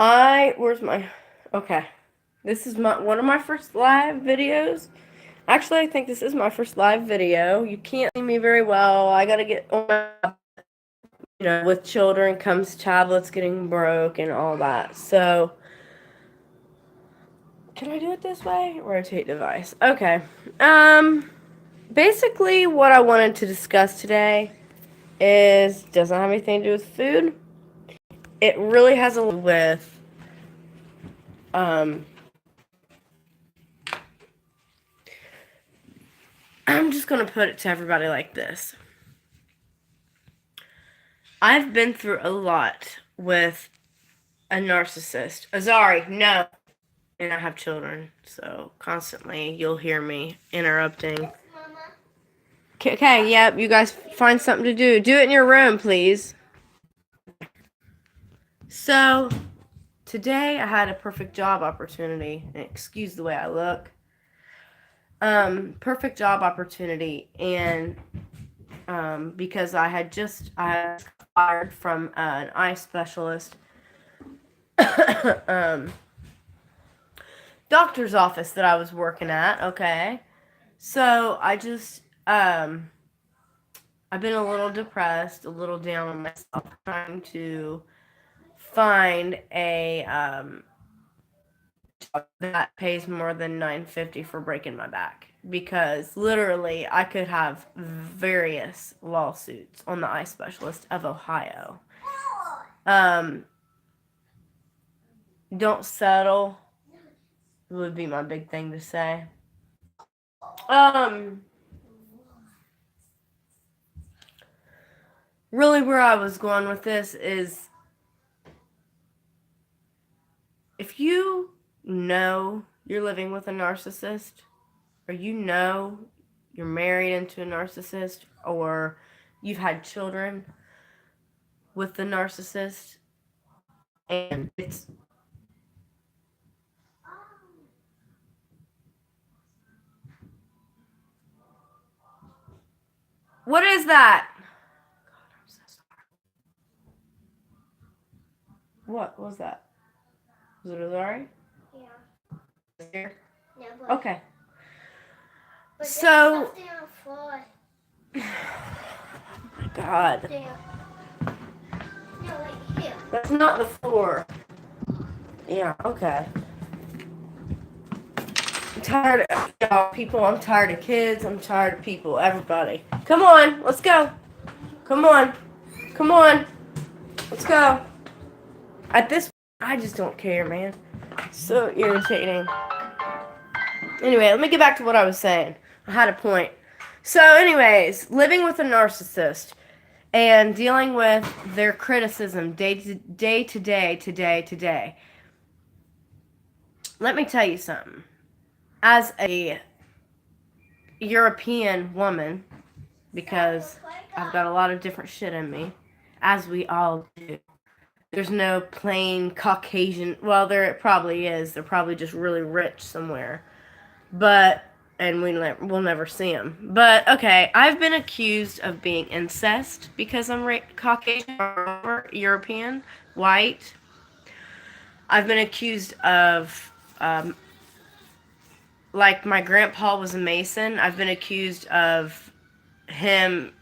Where's my, okay. This is one of my first live videos. Actually, I think this is my first live video. You can't see me very well. I gotta get on my, with children comes tablets getting broke and all that. So, can I do it this way? Rotate device. Okay. Basically, what I wanted to discuss today doesn't have anything to do with food. It really has a lot with, um, I'm just gonna put it to everybody like this. I've been through a lot with a narcissist. Sorry, no. And I have children, so constantly you'll hear me interrupting. Okay, yep, you guys find something to do. Do it in your room, please. So, today I had a perfect job opportunity. Excuse the way I look. Perfect job opportunity, and because I was fired from an eye specialist doctor's office that I was working at, okay? So I've been a little depressed, a little down on myself, trying to find a job that pays more than $9.50 for breaking my back. Because literally, I could have various lawsuits on the eye specialist of Ohio. Don't settle would be my big thing to say. Um, really, where I was going with this is, if you know you're living with a narcissist, or you know you're married into a narcissist, or you've had children with the narcissist, and it's what is that? God, I'm so sorry. What was that? Was it a Azari? Yeah. Here? Yeah, but okay. But so. Oh my God. There. No, wait, here. That's not the floor. Yeah, okay. I'm tired of y'all people. I'm tired of kids. I'm tired of people. Everybody. Come on. Let's go. Come on. Come on. Let's go. At this I just don't care, man. So irritating. Anyway, let me get back to what I was saying. I had a point. So, anyways, living with a narcissist and dealing with their criticism day to day. Let me tell you something. As a European woman, because I've got a lot of different shit in me, as we all do. There's no plain Caucasian. Well, there probably is. They're probably just really rich somewhere. But, and we'll never see them. But, okay, I've been accused of being incest because I'm Caucasian or European, white. I've been accused of, like my grandpa was a Mason. I've been accused of him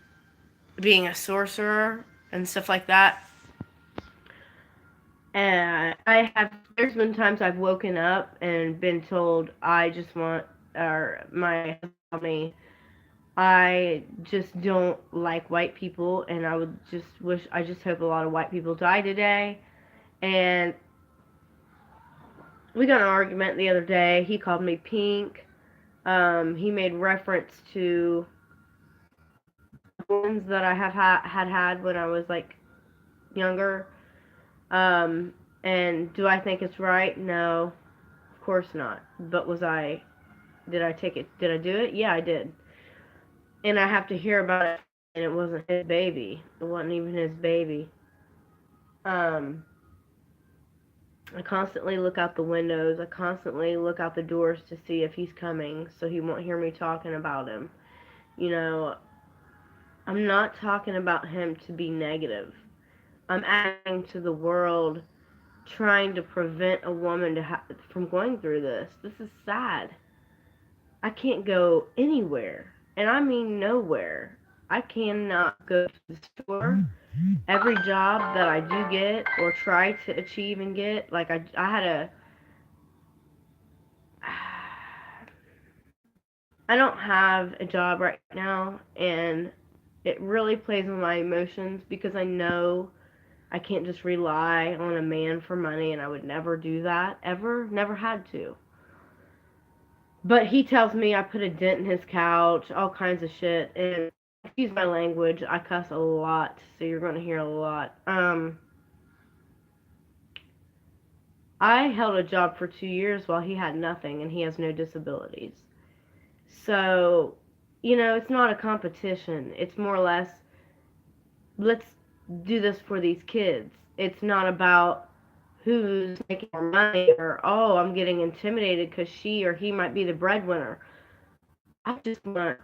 being a sorcerer and stuff like that. And there's been times I've woken up and been told I just want, or my husband, I just don't like white people, and I just hope a lot of white people die today. And we got in an argument the other day. He called me pink. He made reference to ones that I had when I was like younger. And do I think it's right? No, of course not. But did I take it? Did I do it? Yeah, I did. And I have to hear about it, and it wasn't his baby. It wasn't even his baby. I constantly look out the windows. I constantly look out the doors to see if he's coming, so he won't hear me talking about him. You know, I'm not talking about him to be negative. I'm adding to the world trying to prevent a woman from going through this. This is sad. I can't go anywhere, and I mean nowhere. I cannot go to the store. Every job that I do get or try to achieve and get, like I had a, I don't have a job right now, and it really plays on my emotions because I know I can't just rely on a man for money, and I would never do that, ever, never had to. But he tells me I put a dent in his couch, all kinds of shit, and excuse my language, I cuss a lot, so you're going to hear a lot. I held a job for 2 years while he had nothing, and he has no disabilities. So, it's not a competition. It's more or less, let's do this for these kids. It's not about who's making more money or, oh, I'm getting intimidated because she or he might be the breadwinner. I just want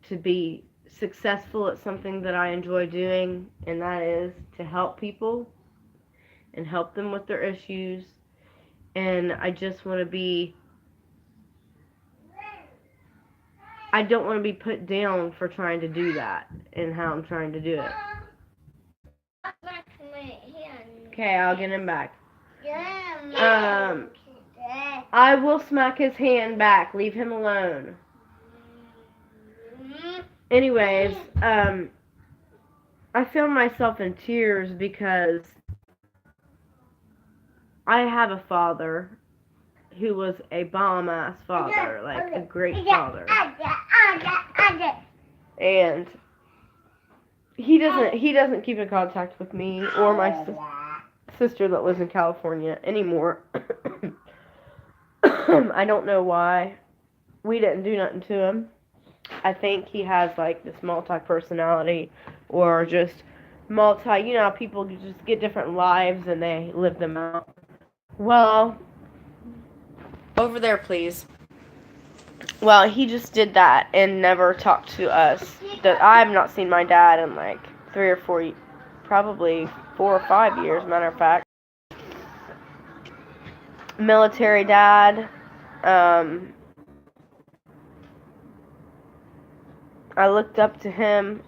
to be successful at something that I enjoy doing, and that is to help people and help them with their issues. And I just want to be, I don't want to be put down for trying to do that and how I'm trying to do it. Okay, I'll get him back. I will smack his hand back. Leave him alone. Anyways, I feel myself in tears because I have a father who was a bomb-ass father, like a great father. And he doesn't keep in contact with me or my sister that lives in California anymore. I don't know why. We didn't do nothing to him. I think he has like this multi-personality or just people just get different lives and they live them out. Well, over there, please. Well, he just did that and never talked to us. I have not seen my dad in like 3 or 4, probably 4 or 5 years, matter of fact. Military dad. I looked up to him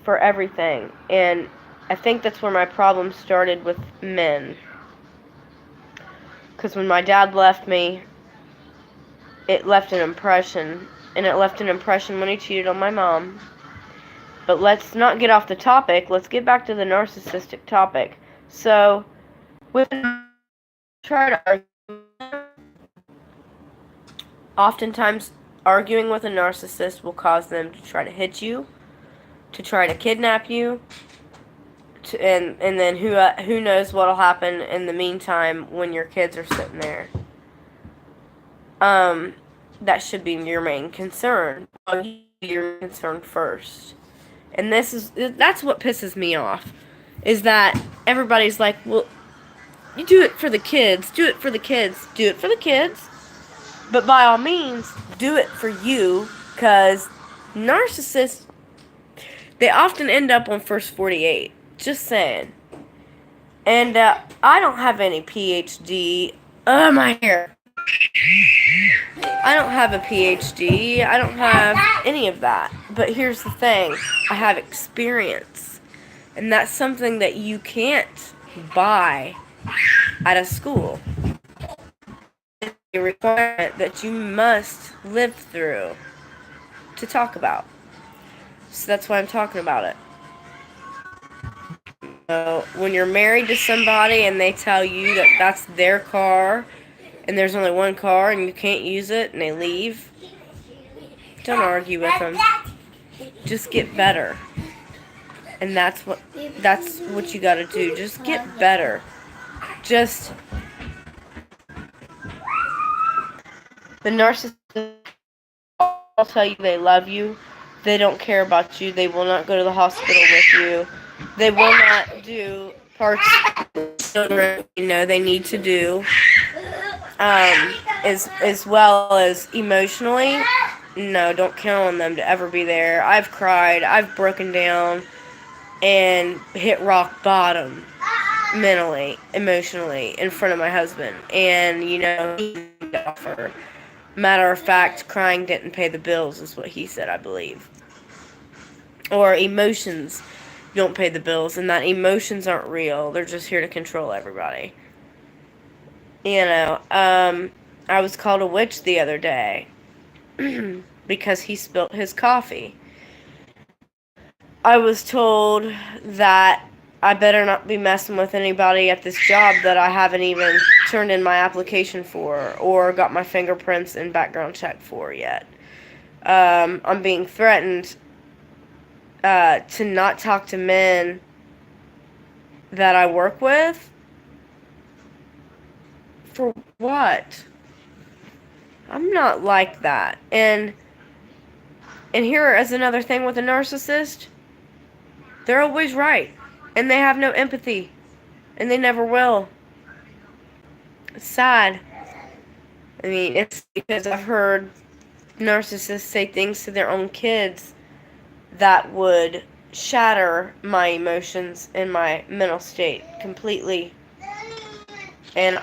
for everything, and I think that's where my problem started with men. Because when my dad left me, it left an impression, and it left an impression when he cheated on my mom. But let's not get off the topic. Let's get back to the narcissistic topic. So, oftentimes arguing with a narcissist will cause them to try to hit you, to try to kidnap you, and then who knows what'll happen in the meantime when your kids are sitting there. That should be your main concern. Your concern first. And that's what pisses me off, is that everybody's like, well, you do it for the kids, do it for the kids, do it for the kids, but by all means, do it for you, because narcissists, they often end up on first 48, just saying. And I don't have any PhD, my hair. I don't have a PhD. I don't have any of that. But here's the thing. I have experience. And that's something that you can't buy at a school. It's a requirement that you must live through to talk about. So that's why I'm talking about it. So when you're married to somebody and they tell you that that's their car, and there's only one car and you can't use it, and they leave, don't argue with them. Just get better. And that's what you gotta do. Just get better. The narcissist will tell you they love you. They don't care about you. They will not go to the hospital with you. They will not do parts children they need to do. As well as emotionally, no, don't count on them to ever be there. I've cried, I've broken down, and hit rock bottom. mentally, emotionally in front of my husband. And, he didn't offer. Matter of fact, crying didn't pay the bills is what he said, I believe. Or emotions don't pay the bills, and that emotions aren't real. They're just here to control everybody. I was called a witch the other day because he spilt his coffee. I was told that I better not be messing with anybody at this job that I haven't even turned in my application for or got my fingerprints and background check for yet. I'm being threatened to not talk to men that I work with. For what? I'm not like that. And here is another thing with a narcissist. They're always right. And they have no empathy. And they never will. It's sad. I mean, it's because I've heard narcissists say things to their own kids that would shatter my emotions and my mental state completely. And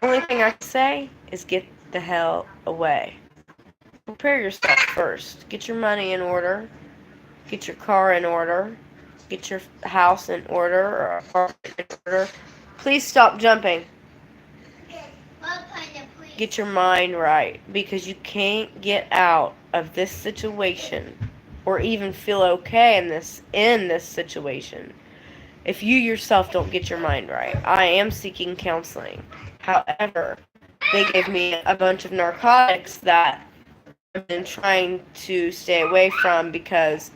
only thing I can say is get the hell away. Prepare yourself first. Get your money in order. Get your car in order. Get your house in order or apartment in order. Please stop jumping. Get your mind right, because you can't get out of this situation or even feel okay in this situation if you yourself don't get your mind right. I am seeking counseling. However, they gave me a bunch of narcotics that I've been trying to stay away from because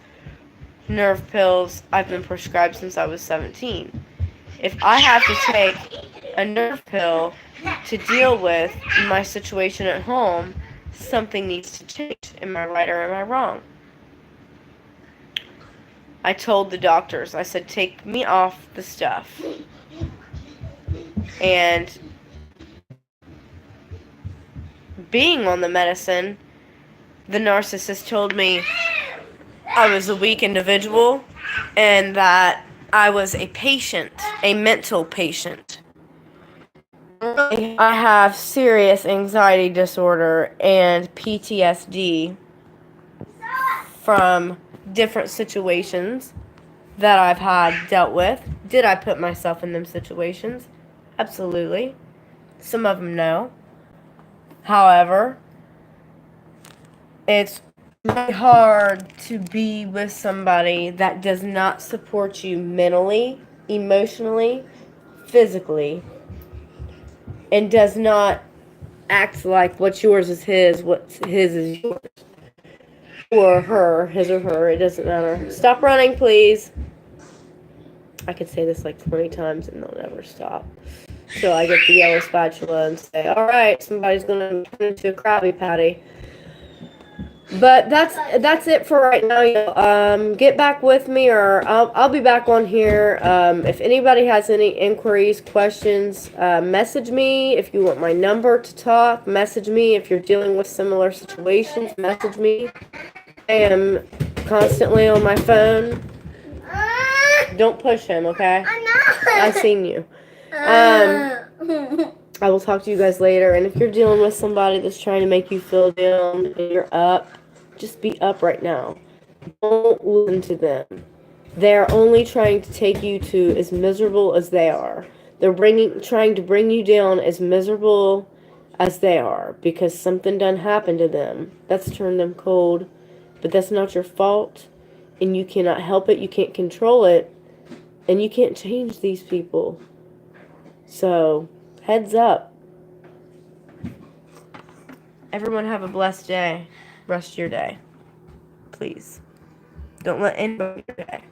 nerve pills I've been prescribed since I was 17. If I have to take a nerve pill to deal with my situation at home, something needs to change. Am I right or am I wrong? I told the doctors, I said, take me off the stuff. And being on the medicine, the narcissist told me I was a weak individual and that I was a patient, a mental patient. I have serious anxiety disorder and PTSD from different situations that I've had dealt with. Did I put myself in them situations? Absolutely. Some of them no. However, it's really hard to be with somebody that does not support you mentally, emotionally, physically, and does not act like what's yours is his, what's his is yours. Or her, his or her, it doesn't matter. Stop running, please. I could say this like 20 times and they'll never stop. So I get the yellow spatula and say, alright, somebody's going to turn into a Krabby Patty. But that's it for right now. Get back with me, or I'll be back on here. If anybody has any inquiries, questions, message me. If you want my number to talk, message me. If you're dealing with similar situations, message me. I am constantly on my phone. Don't push him, okay? I've seen you. I will talk to you guys later. And if you're dealing with somebody that's trying to make you feel down and you're up, just be up right now. Don't listen to them. They're only trying to take you to as miserable as they are. They're trying to bring you down as miserable as they are because something done happened to them. That's turned them cold. But that's not your fault. And you cannot help it. You can't control it. And you can't change these people. So, heads up. Everyone have a blessed day. Rest of your day. Please. Don't let anybody your day.